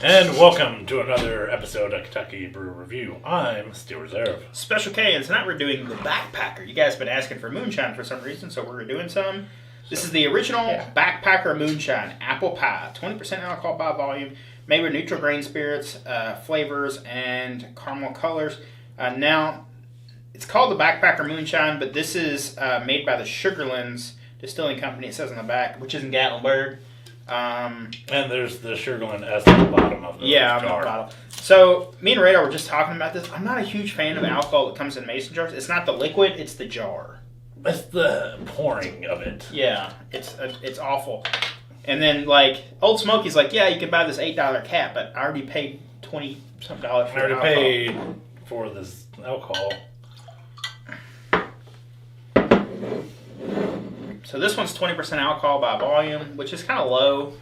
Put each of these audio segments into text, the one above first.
And welcome to another episode of Kentucky Brew Review. I'm Steel Reserve. Special K, and tonight we're doing the Backpacker. You guys have been asking for Moonshine for some reason, so we're doing some. This is the original Backpacker Moonshine Apple Pie. 20% alcohol by volume, made with neutral grain spirits, flavors, and caramel colors. Now, it's called the Backpacker Moonshine, but this is made by the Sugarland Distilling Company, it says on the back, which is in Gatlinburg. And there's the Sugarland S at the bottom of the jar. On the bottle. So, me and Radar were just talking about this. I'm not a huge fan of alcohol that comes in mason jars. It's not the liquid, it's the jar. It's the pouring of it. Yeah, it's awful. And then, like, Old Smoky's like, yeah, you can buy this $8 cap, but I already paid $20-something for I already paid for this alcohol. So this one's 20% alcohol by volume, which is kind of low.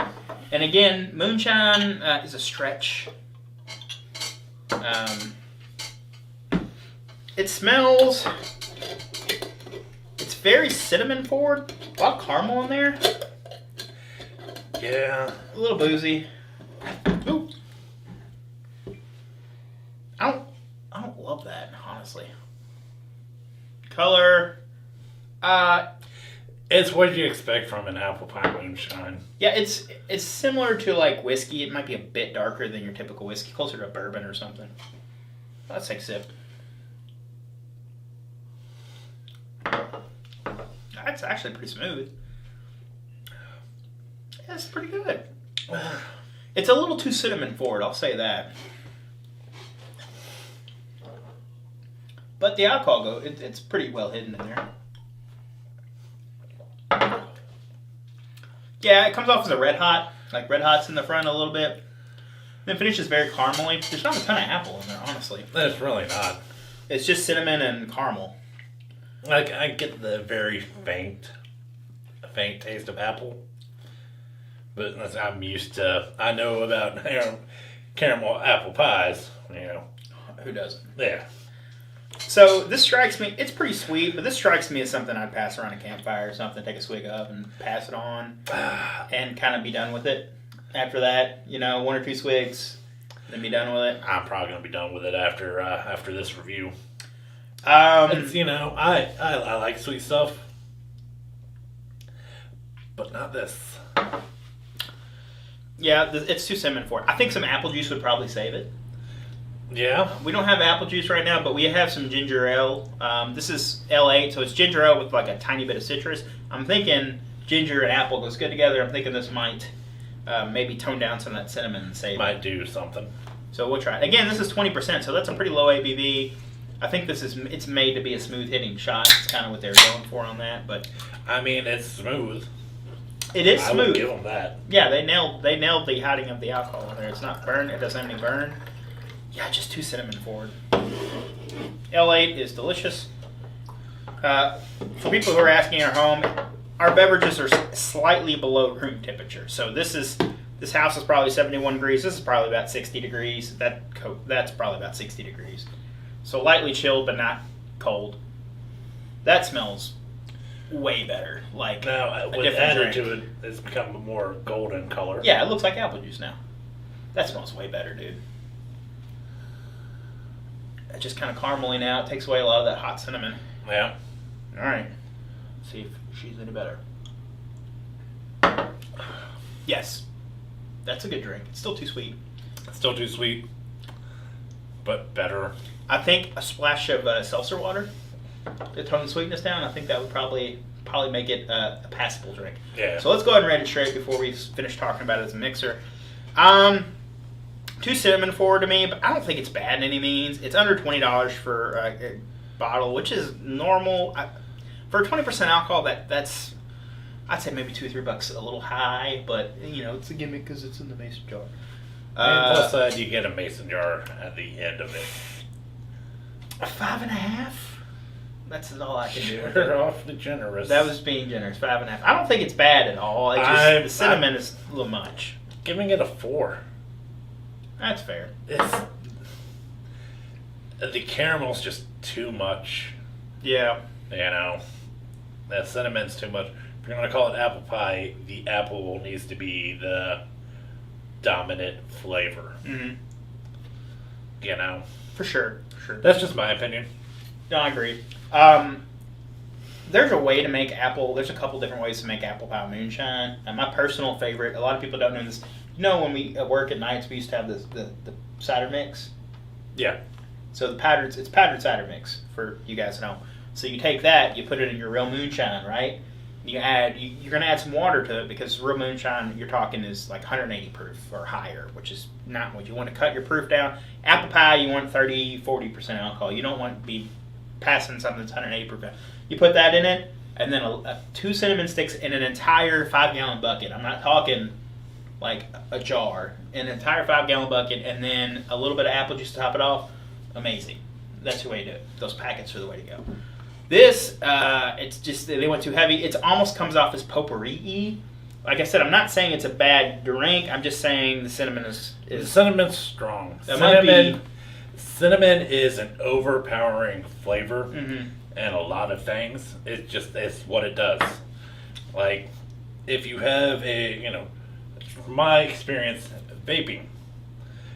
And again, Moonshine is a stretch. It smells... It's very cinnamon forward. A lot of caramel in there. Yeah. A little boozy. Ooh. I don't love that, honestly. Color... It's what you expect from an apple pie moonshine. Yeah, it's similar to like whiskey. It might be a bit darker than your typical whiskey, closer to a bourbon or something. Let's take a sip. That's actually pretty smooth. Yeah, it's pretty good. It's a little too cinnamon forward, I'll say that. But the alcohol, it's pretty well hidden in there. Yeah, it comes off as a red hot. Like red hot's in the front a little bit. Then finishes very caramely. There's not a ton of apple in there, honestly. There's really not. It's just cinnamon and caramel. Like, I get the very faint taste of apple. But I'm used to, I know about caramel apple pies, you know. Who doesn't? Yeah. So this strikes me, it's pretty sweet, but this strikes me as something I'd pass around a campfire or something, take a swig of and pass it on and kind of be done with it. After that, you know, 1 or 2 swigs, then be done with it. I'm probably going to be done with it after this review. It's, you know, I like sweet stuff, but not this. Yeah, it's too cinnamon for it. I think some apple juice would probably save it. Yeah. We don't have apple juice right now, but we have some ginger ale. This is L8, so it's ginger ale with like a tiny bit of citrus. I'm thinking ginger and apple goes good together. I'm thinking this might maybe tone down some of that cinnamon and save it. Might do something. So we'll try it. Again, this is 20%, so that's a pretty low ABV. I think it's made to be a smooth hitting shot. It's kind of what they're going for on that, but I mean, it's smooth. it is smooth. I would give them that. Yeah, they nailed the hiding of the alcohol in there. It's not burn. It doesn't have any burn. Yeah, just too cinnamon forward. L8 is delicious. For people who are asking at home, our beverages are slightly below room temperature. So this house is probably 71 degrees. This is probably about 60 degrees. That's probably about 60 degrees. So lightly chilled, but not cold. That smells way better. Like now, with added to it, it's become a more golden color. Yeah, it looks like apple juice now. That smells way better, dude. It's just kind of caramely now. It takes away a lot of that hot cinnamon. Yeah. All right. See if she's any better. Yes. That's a good drink. It's still too sweet. Still too sweet, but better. I think a splash of seltzer water to tone the sweetness down. I think that would probably make it a passable drink. Yeah. So let's go ahead and rate it straight before we finish talking about it as a mixer. Too cinnamon forward to me, but I don't think it's bad in any means. It's under $20 for a bottle, which is normal. For 20% alcohol, that's I'd say maybe $2 or $3 a little high, but you know it's a gimmick because it's in the mason jar. And plus, you get a mason jar at the end of it. A 5.5. That's all I can do. You're awfully generous. That was being generous. 5.5. I don't think it's bad at all. The cinnamon is a little much. Giving it a 4. That's fair. The caramel's just too much. Yeah. You know, that cinnamon's too much. If you're going to call it apple pie, the apple needs to be the dominant flavor. Mm-hmm. You know? For sure. That's just my opinion. No, I agree. There's a way to make apple. There's a couple different ways to make apple pie moonshine. And my personal favorite, a lot of people don't know this. You know, when we work at nights, we used to have the cider mix. Yeah. So it's powdered cider mix, for you guys to know. So you take that, you put it in your real moonshine, right? You're going to add some water to it, because real moonshine, you're talking, is like 180 proof or higher, which is not what you want to cut your proof down. Apple pie, you want 30-40% alcohol. You don't want to be passing something that's 180 proof. You put that in it, and then 2 cinnamon sticks in an entire 5-gallon bucket. I'm not talking like a jar. An entire 5-gallon bucket, and then a little bit of apple juice to top it off. Amazing. That's the way to do it. Those packets are the way to go. This, it's just, they went too heavy. It almost comes off as potpourri-y. Like I said, I'm not saying it's a bad drink. I'm just saying the cinnamon is the cinnamon's strong. Cinnamon is an overpowering flavor and a lot of things. It's what it does. Like, if you have from my experience, vaping,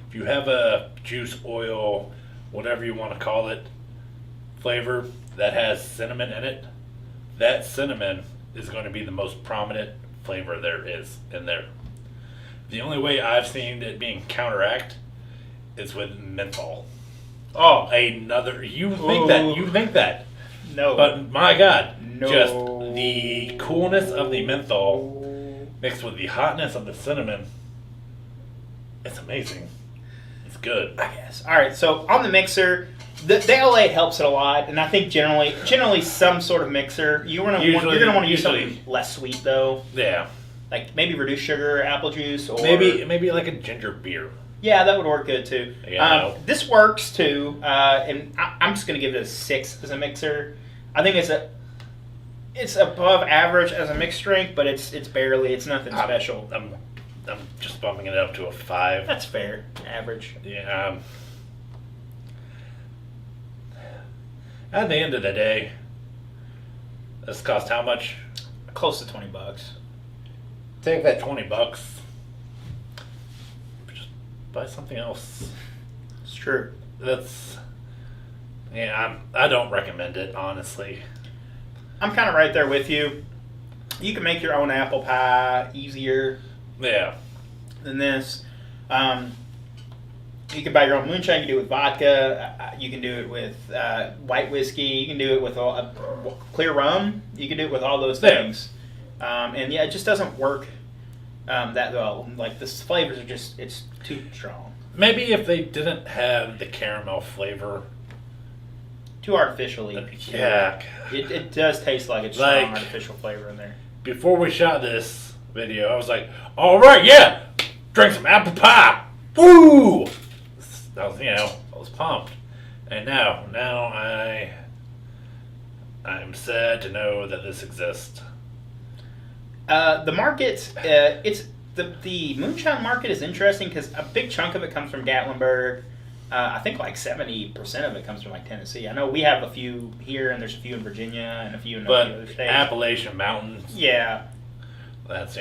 if you have a juice, oil, whatever you want to call it, flavor that has cinnamon in it, that cinnamon is going to be the most prominent flavor there is in there. The only way I've seen it being counteract is with menthol. Oh, you think that. No. But my God, no. Just the coolness of the menthol mixed with the hotness of the cinnamon, it's amazing. It's good. I guess. All right, so on the mixer, the L8 helps it a lot, and I think generally some sort of mixer. You're gonna want to use something less sweet though. Yeah. Like maybe reduced sugar, apple juice, or maybe like a ginger beer. Yeah, that would work good too. Yeah, this works too, and I'm just gonna give it a 6 as a mixer. I think it's above average as a mixed drink, but it's nothing special. I'm just bumping it up to a 5. That's fair, average. Yeah. At the end of the day, this cost how much? Close to $20. Take that $20. Just buy something else. It's true. I don't recommend it, honestly. I'm kind of right there with you. You can make your own apple pie easier. Yeah. Than this. You can buy your own moonshine. You can do it with vodka. You can do it with white whiskey. You can do it with clear rum. You can do it with all those things. And it just doesn't work that well. Like, the flavors are it's too strong. Maybe if they didn't have the caramel flavor. Too artificially. Yeah. It does taste like it's strong artificial flavor in there. Before we shot this video, I was like, all right, yeah, drink some apple pie. Woo! I was pumped. And now I'm sad to know that this exists. The market, the moonshine market is interesting because a big chunk of it comes from Gatlinburg. I think like 70% of it comes from like Tennessee. I know we have a few here, and there's a few in Virginia and a few in a few other states. Appalachian Mountains. Yeah. That's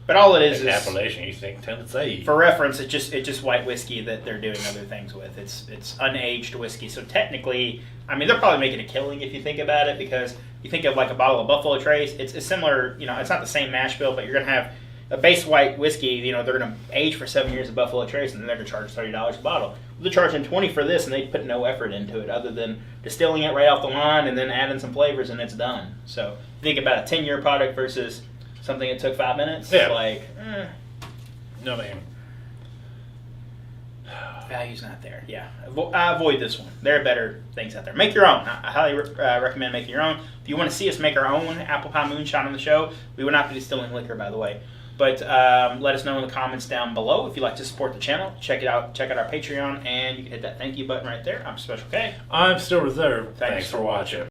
But all it is Appalachian. You think Tennessee? For reference, it's just white whiskey that they're doing other things with. It's unaged whiskey. So technically, I mean, they're probably making a killing if you think about it, because you think of like a bottle of Buffalo Trace. It's similar. It's not the same mash bill, but you're gonna have a base white whiskey. They're gonna age for 7 years of Buffalo Trace, and then they're gonna charge $30 a bottle. They're charging $20 for this, and they put no effort into it other than distilling it right off the line and then adding some flavors, and it's done. So think about a 10-year product versus something that took 5 minutes. Yeah. No, man. Value's not there. Yeah. Avoid this one. There are better things out there. Make your own. I highly recommend making your own. If you want to see us make our own apple pie moonshine on the show, we will not be distilling liquor, by the way. But let us know in the comments down below if you'd like to support the channel. Check it out. Check out our Patreon, and you can hit that thank you button right there. I'm Special K. I'm Still Reserved. Thanks for watching.